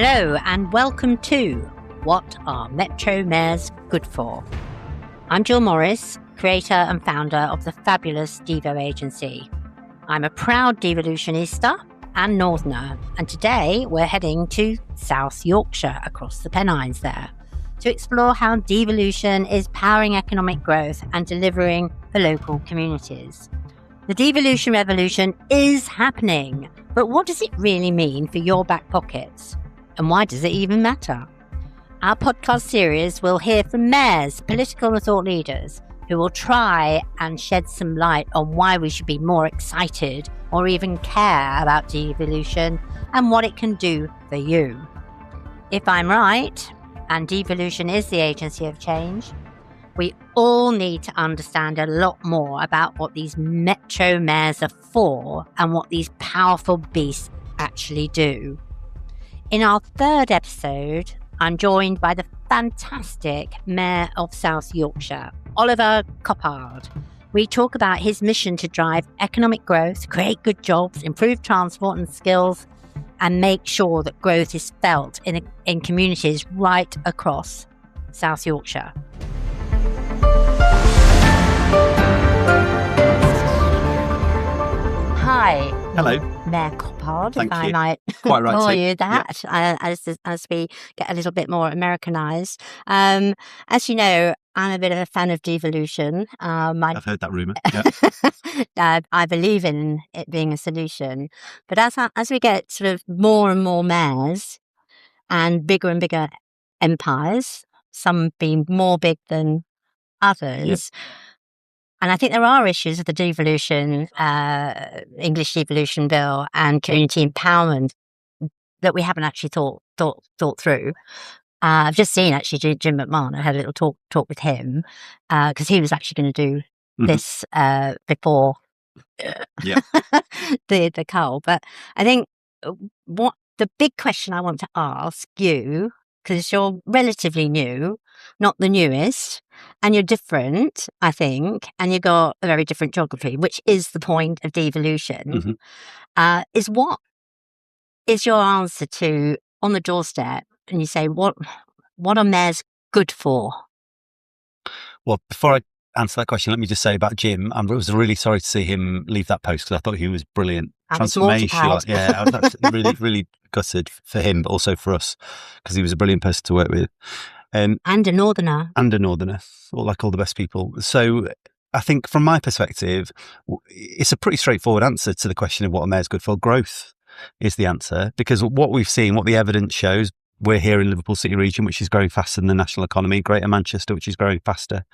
Hello and welcome to What Are Metro Mayors Good For? I'm Jill Morris, creator and founder of the fabulous Devo agency. I'm a proud devolutionista and northerner, and today we're heading to South Yorkshire across the Pennines there to explore how devolution is powering economic growth and delivering for local communities. The devolution revolution is happening, but what does it really mean for your back pockets? And why does it even matter? Our podcast series will hear from mayors, political and thought leaders who will try and shed some light on why we should be more excited or even care about devolution and what it can do for you. If I'm right, and devolution is the agency of change, we all need to understand a lot more about what these metro mayors are for and what these powerful beasts actually do. In our third episode, I'm joined by the fantastic Mayor of South Yorkshire, Oliver Coppard. We talk about his mission to drive economic growth, create good jobs, improve transport and skills, and make sure that growth is felt in communities right across South Yorkshire. Hi. Hello. Mayor Coppard, Thank if I you. might Quite right. call you that, as we get a little bit more Americanized. As you know, I'm a bit of a fan of devolution. I've heard that rumour. Yeah. I believe in it being a solution. But as we get sort of more and more mayors and bigger empires, some being more big than others, and I think there are issues with the devolution, English devolution bill and community empowerment that we haven't actually thought through. I've just seen actually Jim McMahon. I had a little talk with him because he was actually going to do this before the cull. But I think what the big question I want to ask you, because you're relatively new, not the newest, and you're different, I think, and you've got a very different geography, which is the point of devolution, is what is your answer to on the doorstep, and you say, what are mayors good for? Well, before I answer that question, let me just say about Jim, I was really sorry to see him leave that post because I thought he was brilliant. Transformational. Yeah, I was actually really gutted for him, but also for us, because he was a brilliant person to work with. And a northerner. Like all the best people. So I think from my perspective, it's a pretty straightforward answer to the question of what a mayor's good for. Growth is the answer, because what we've seen, what the evidence shows, we're here in Liverpool City region, which is growing faster than the national economy, Greater Manchester, which is growing faster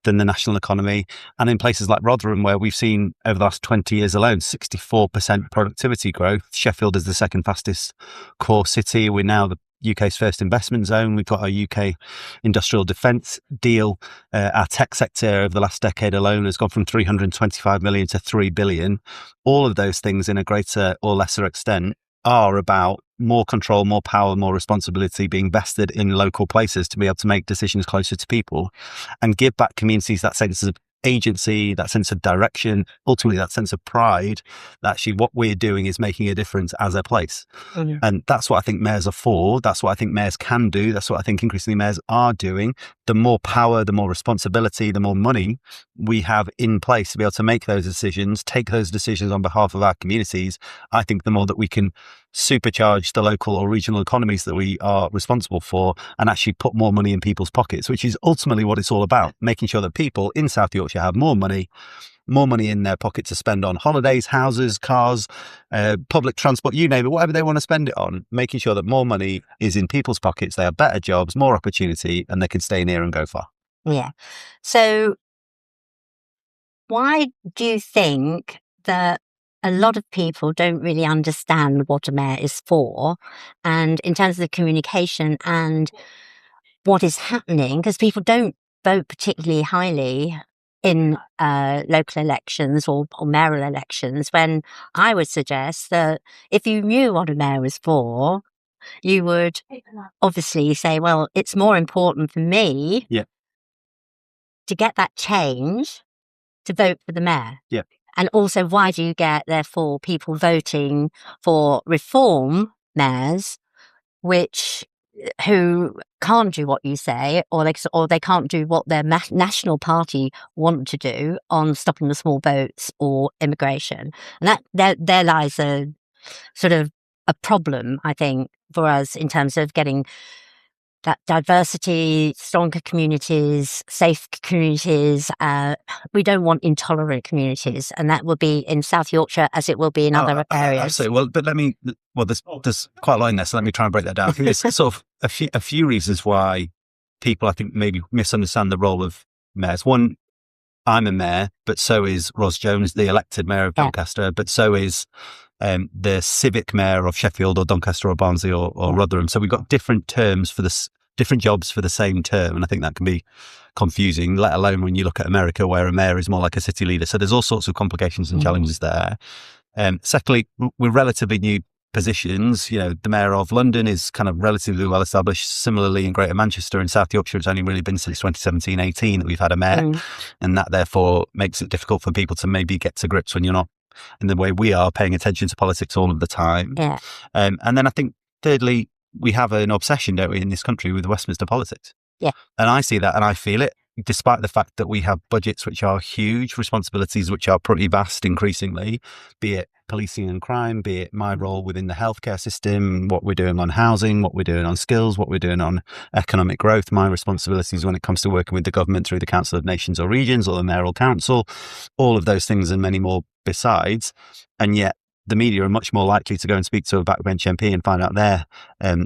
than the national economy, and in places like Rotherham, where we've seen over the last 20 years alone, 64% productivity growth. Sheffield is the second fastest core city. We're now the UK's first investment zone. We've got our UK industrial defence deal. Our tech sector over the last decade alone has gone from 325 million to 3 billion. All of those things in a greater or lesser extent are about more control, more power, more responsibility being vested in local places to be able to make decisions closer to people and give back communities that sense of agency, that sense of direction, ultimately that sense of pride that actually what we're doing is making a difference as a place. And that's what I think mayors are for. That's what I think mayors can do. That's what I think increasingly mayors are doing. The more power, the more responsibility, the more money we have in place to be able to make those decisions, take those decisions on behalf of our communities, I think the more that we can supercharge the local or regional economies that we are responsible for and actually put more money in people's pockets, which is ultimately what it's all about, making sure that people in South Yorkshire have more money in their pocket to spend on holidays, houses, cars, public transport, you name it, whatever they want to spend it on, making sure that more money is in people's pockets, they have better jobs, more opportunity, and they can stay near and go far. Yeah. So why do you think that a lot of people don't really understand what a mayor is for, and in terms of the communication and what is happening, because people don't vote particularly highly in local elections or mayoral elections, when I would suggest that if you knew what a mayor was for, you would obviously say, well, it's more important for me to get that change to vote for the mayor. Yeah. And also, why do you get, therefore, people voting for reform mayors who can't do what you say, or they can't do what their national party want to do on stopping the small boats or immigration. And that there lies a sort of a problem, I think, for us in terms of getting that diversity, stronger communities, safe communities. We don't want intolerant communities, and that will be in South Yorkshire as it will be in other areas. Absolutely. There's quite a lot in there, so let me try and break that down. I think there's sort of a few reasons why people, I think, maybe misunderstand the role of mayors. One, I'm a mayor, but so is Ros Jones, the elected mayor of Doncaster, but so is the civic mayor of Sheffield or Doncaster or Barnsley or Rotherham. So we've got different terms for different jobs for the same term. And I think that can be confusing, let alone when you look at America, where a mayor is more like a city leader. So there's all sorts of complications and challenges there. Secondly, we're relatively new positions. The mayor of London is kind of relatively well established. Similarly, in Greater Manchester and South Yorkshire, it's only really been since 2017-18 that we've had a mayor. And that therefore makes it difficult for people to maybe get to grips when you're not, in the way we are, paying attention to politics all of the time. Yeah. And then I think thirdly, we have an obsession, don't we, in this country with Westminster politics. Yeah. And I see that and I feel it, despite the fact that we have budgets which are huge, responsibilities which are pretty vast increasingly, be it policing and crime, be it my role within the healthcare system, what we're doing on housing, what we're doing on skills, what we're doing on economic growth, my responsibilities when it comes to working with the government through the Council of Nations or Regions or the Mayoral Council, all of those things and many more besides. And yet the media are much more likely to go and speak to a backbench MP and find out their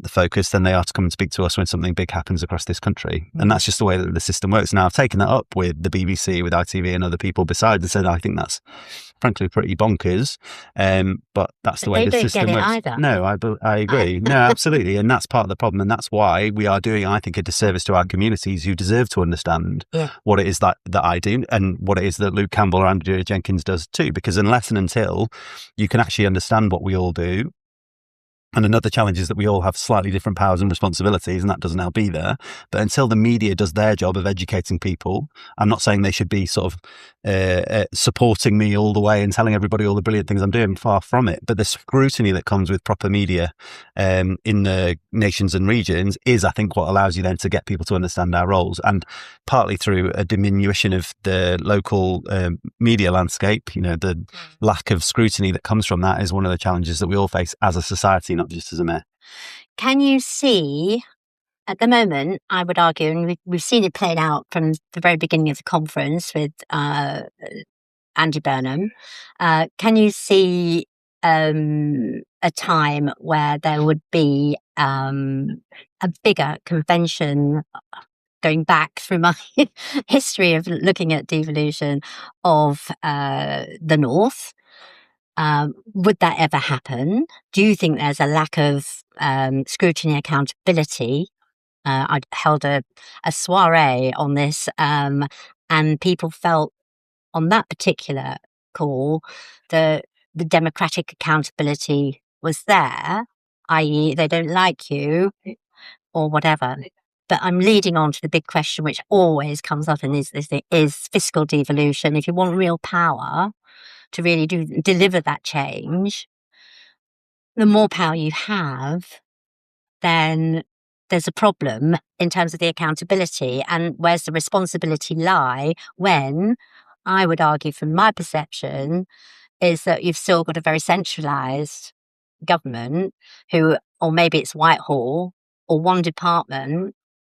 focus than they are to come and speak to us when something big happens across this country. And that's just the way that the system works. Now, I've taken that up with the BBC, with ITV and other people besides, and said I think that's frankly pretty bonkers. But that's the way the system works. Either. No, I agree. No, absolutely. And that's part of the problem. And that's why we are doing, I think, a disservice to our communities who deserve to understand what it is that I do and what it is that Luke Campbell or Andrea Jenkins does too. Because unless and until you can actually understand what we all do, and another challenge is that we all have slightly different powers and responsibilities, and that doesn't help either. But until the media does their job of educating people, I'm not saying they should be sort of supporting me all the way and telling everybody all the brilliant things I'm doing, far from it. But the scrutiny that comes with proper media in the nations and regions is, I think, what allows you then to get people to understand our roles. And partly through a diminution of the local media landscape, the lack of scrutiny that comes from that is one of the challenges that we all face as a society, not just as a mayor. Can you see, at the moment, I would argue, and we've seen it played out from the very beginning of the conference with Andy Burnham, can you see a time where there would be a bigger convention, going back through my history of looking at devolution, of the North? Would that ever happen? Do you think there's a lack of scrutiny and accountability? I held a soiree on this, and people felt on that particular call the democratic accountability was there, i.e. they don't like you or whatever. But I'm leading on to the big question, which always comes up in this thing, is fiscal devolution. If you want real power to really deliver that change, the more power you have, then there's a problem in terms of the accountability. And where's the responsibility lie when, I would argue from my perception, is that you've still got a very centralised government who, or maybe it's Whitehall or one department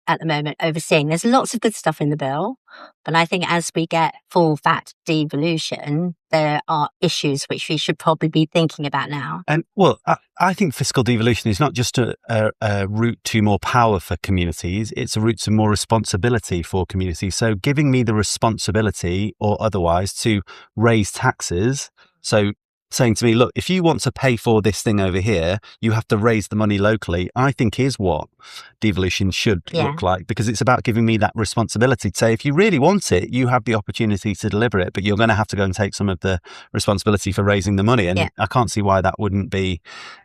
at the moment overseeing. There's lots of good stuff in the bill, but I think as we get full fat devolution, there are issues which we should probably be thinking about now. Well, I think fiscal devolution is not just a route to more power for communities, it's a route to more responsibility for communities. So giving me the responsibility or otherwise to raise taxes, so saying to me, look, if you want to pay for this thing over here, you have to raise the money locally, I think is what devolution should look like, because it's about giving me that responsibility to say, if you really want it, you have the opportunity to deliver it, but you're going to have to go and take some of the responsibility for raising the money. And I can't see why that wouldn't be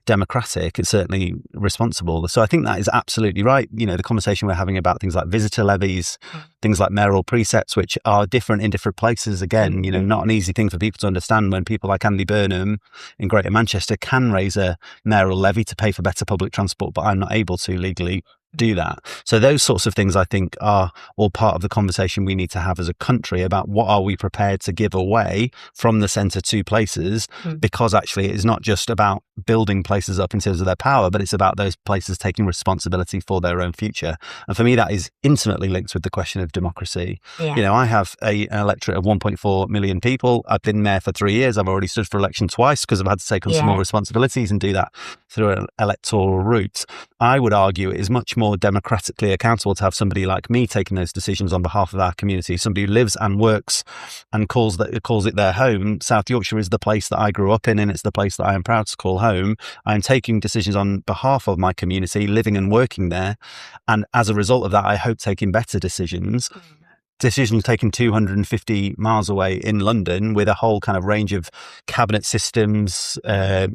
democratic. It's certainly responsible. So I think that is absolutely right. You know, the conversation we're having about things like visitor levies, things like mayoral precepts, which are different in different places. Again, you know, not an easy thing for people to understand when people like Andy Burnham in Greater Manchester can raise a mayoral levy to pay for better public transport, but I'm not able to legally do that. So those sorts of things I think are all part of the conversation we need to have as a country about what are we prepared to give away from the centre to places, because actually it's not just about building places up in terms of their power, but it's about those places taking responsibility for their own future. And for me, that is intimately linked with the question of democracy. You know, I have an electorate of 1.4 million people. I've been mayor for 3 years. I've already stood for election twice because I've had to take on some more responsibilities and do that through an electoral route. I would argue it is much more democratically accountable to have somebody like me taking those decisions on behalf of our community, somebody who lives and works and calls it their home. South Yorkshire is the place that I grew up in, and it's the place that I am proud to call home. I am taking decisions on behalf of my community, living and working there, and as a result of that, I hope taking better decisions taken 250 miles away in London, with a whole kind of range of cabinet systems,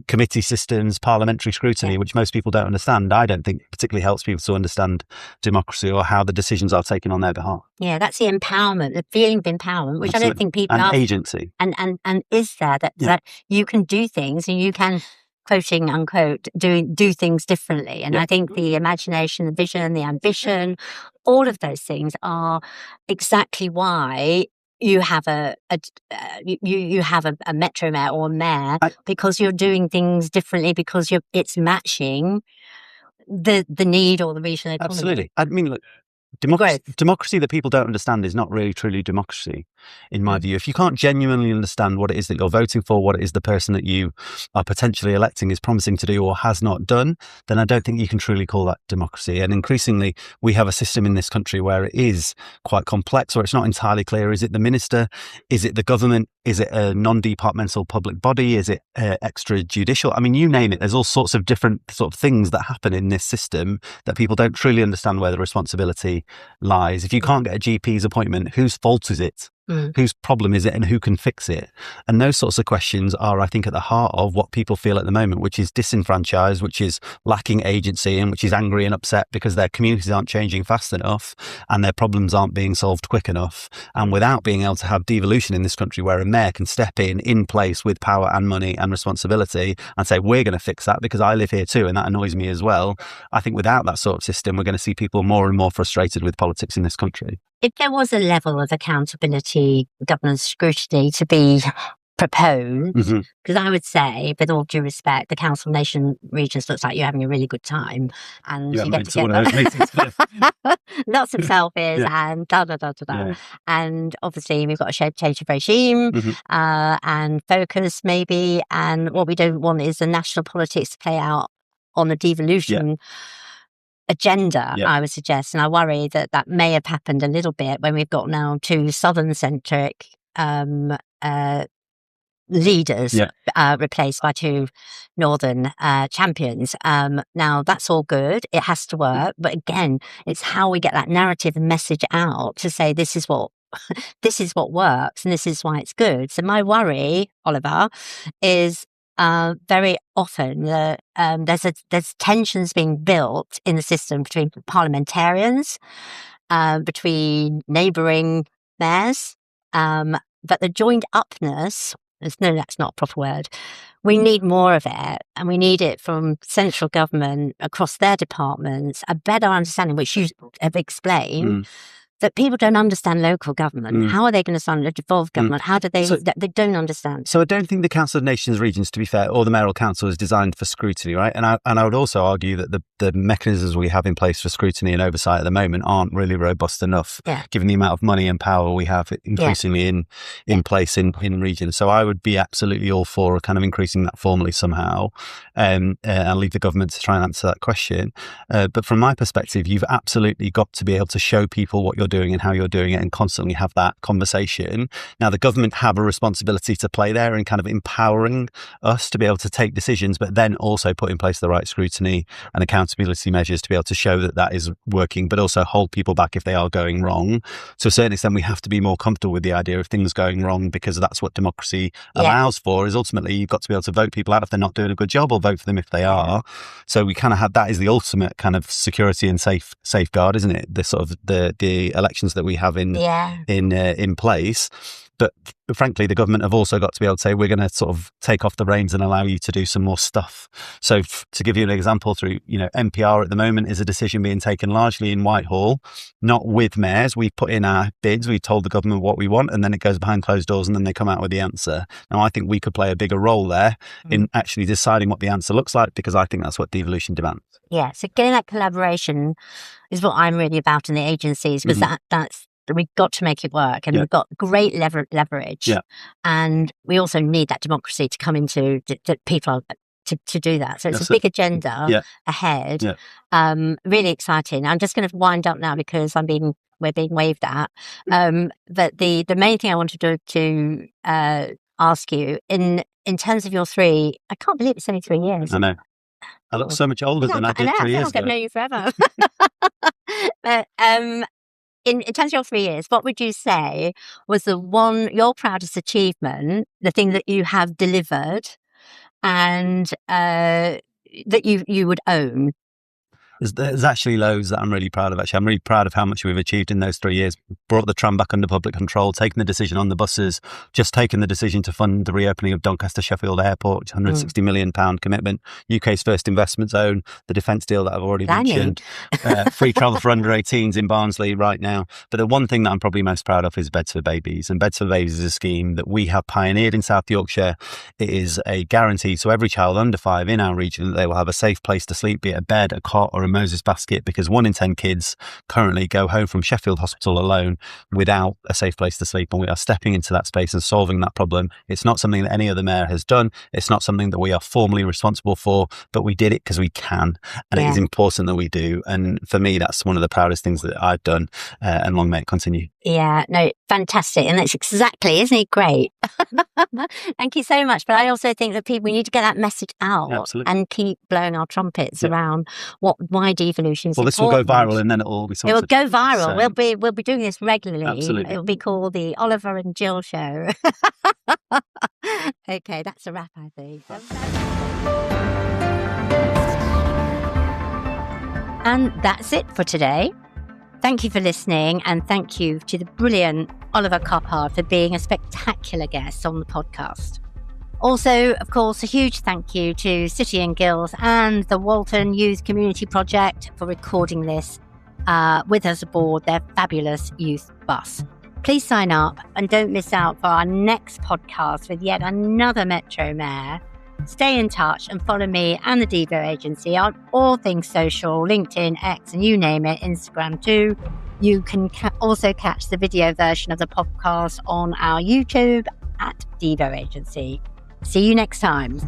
committee systems, parliamentary scrutiny, which most people don't understand. I don't think particularly helps people to understand democracy or how the decisions are taken on their behalf. Yeah, that's the empowerment, the feeling of empowerment, which Absolutely. I don't think people and are. Agency. And is there that you can do things and you can, quoting unquote, do things differently. And I think the imagination, the vision, the ambition, all of those things are exactly why you have a metro mayor or mayor, because you're doing things differently, because it's matching the need or the regional economy. Absolutely. I mean, look, democracy that people don't understand is not really truly democracy, in my view. If you can't genuinely understand what it is that you're voting for, what it is the person that you are potentially electing is promising to do or has not done, then I don't think you can truly call that democracy. And increasingly, we have a system in this country where it is quite complex, or it's not entirely clear. Is it the minister? Is it the government? Is it a non-departmental public body? Is it extrajudicial? I mean, you name it. There's all sorts of different sort of things that happen in this system that people don't truly understand where the responsibility lies. If you can't get a GP's appointment, whose fault is it? Whose problem is it, and who can fix it? And those sorts of questions are, I think, at the heart of what people feel at the moment, which is disenfranchised, which is lacking agency, and which is angry and upset because their communities aren't changing fast enough and their problems aren't being solved quick enough. And without being able to have devolution in this country, where a mayor can step in place with power and money and responsibility and say, we're going to fix that because I live here too and that annoys me as well. I think without that sort of system, we're going to see people more and more frustrated with politics in this country. If there was a level of accountability, governance scrutiny to be proposed, because I would say, with all due respect, the Council of Nation Regions looks like you're having a really good time, and you get together lots of selfies and and obviously we've got a shared change of regime and focus maybe, and what we don't want is the national politics to play out on the devolution agenda, I would suggest. And I worry that may have happened a little bit when we've got now two southern-centric leaders replaced by two northern champions. Now, that's all good. It has to work. But again, it's how we get that narrative and message out to say this is what works and this is why it's good. So my worry, Oliver, is very often there's tensions being built in the system between parliamentarians, between neighbouring mayors, but the joined upness, no, that's not a proper word. We need more of it, and we need it from central government across their departments, a better understanding, which you have explained, that people don't understand local government. How are they going to understand a devolved government? How do they, they don't understand. So I don't think the Council of Nations Regions, to be fair, or the Mayoral Council is designed for scrutiny, right? And I would also argue that the mechanisms we have in place for scrutiny and oversight at the moment aren't really robust enough, given the amount of money and power we have increasingly in place in regions. So I would be absolutely all for kind of increasing that formally somehow, and leave the government to try and answer that question. But from my perspective, you've absolutely got to be able to show people what you're doing and how you're doing it, and constantly have that conversation. Now, the government have a responsibility to play there in kind of empowering us to be able to take decisions, but then also put in place the right scrutiny and accountability measures to be able to show that that is working, but also hold people back if they are going wrong. To a certain extent, we have to be more comfortable with the idea of things going wrong, because that's what democracy allows for, is ultimately you've got to be able to vote people out if they're not doing a good job, or vote for them if they are. So we kind of have, that is the ultimate kind of security and safeguard, isn't it? The sort of the elections that we have in place. But frankly, the government have also got to be able to say, we're going to sort of take off the reins and allow you to do some more stuff. So to give you an example, through, NPR at the moment is a decision being taken largely in Whitehall, not with mayors. We've put in our bids, we've told the government what we want, and then it goes behind closed doors and then they come out with the answer. Now, I think we could play a bigger role there in actually deciding what the answer looks like, because I think that's what devolution demands. Yeah, so getting that collaboration is what I'm really about in the agencies, because that's we've got to make it work, and we've got great leverage, and we also need that democracy to come into that people to do that. So it's a big agenda ahead. Really exciting. I'm just going to wind up now because we're being waved at. But the main thing I wanted to ask you in terms of your three, I can't believe it's only 3 years. I know. I look so much older than I did 3 years ago. I've known you forever. But in terms of your 3 years, what would you say was your proudest achievement, the thing that you have delivered, and that you would own? There's actually loads that I'm really proud of. Actually, I'm really proud of how much we've achieved in those 3 years. Brought the tram back under public control, taken the decision on the buses, just taken the decision to fund the reopening of Doncaster Sheffield Airport, £160 million commitment, UK's first investment zone, the defence deal that I've already mentioned, free travel for under 18s in Barnsley right now. But the one thing that I'm probably most proud of is Beds for Babies. And Beds for Babies is a scheme that we have pioneered in South Yorkshire. It is a guarantee to every child under 5 in our region that they will have a safe place to sleep, be it a bed, a cot, or a Moses basket, because 1 in 10 kids currently go home from Sheffield Hospital alone without a safe place to sleep, and we are stepping into that space and solving that problem. It's not something that any other mayor has done. It's not something that we are formally responsible for, but we did it because we can, and it is important that we do. And for me, that's one of the proudest things that I've done, and long may it continue. Yeah, no, fantastic. And that's exactly, isn't it great? Thank you so much. But I also think that we need to get that message out and keep blowing our trumpets around why devolution is important. This will go viral, and then it will all be sorted. It will go viral. So we'll be doing this regularly. Absolutely. It will be called the Oliver and Gill Show. Okay, that's a wrap, I think. And that's it for today. Thank you for listening, and thank you to the brilliant Oliver Coppard for being a spectacular guest on the podcast. Also, of course, a huge thank you to City and Guilds and the Walton Youth Community Project for recording this with us aboard their fabulous youth bus. Please sign up and don't miss out for our next podcast with yet another Metro Mayor. Stay in touch and follow me and the Devo Agency on all things social, LinkedIn, X, and you name it, Instagram too. You can also catch the video version of the podcast on our YouTube at Devo Agency. See you next time.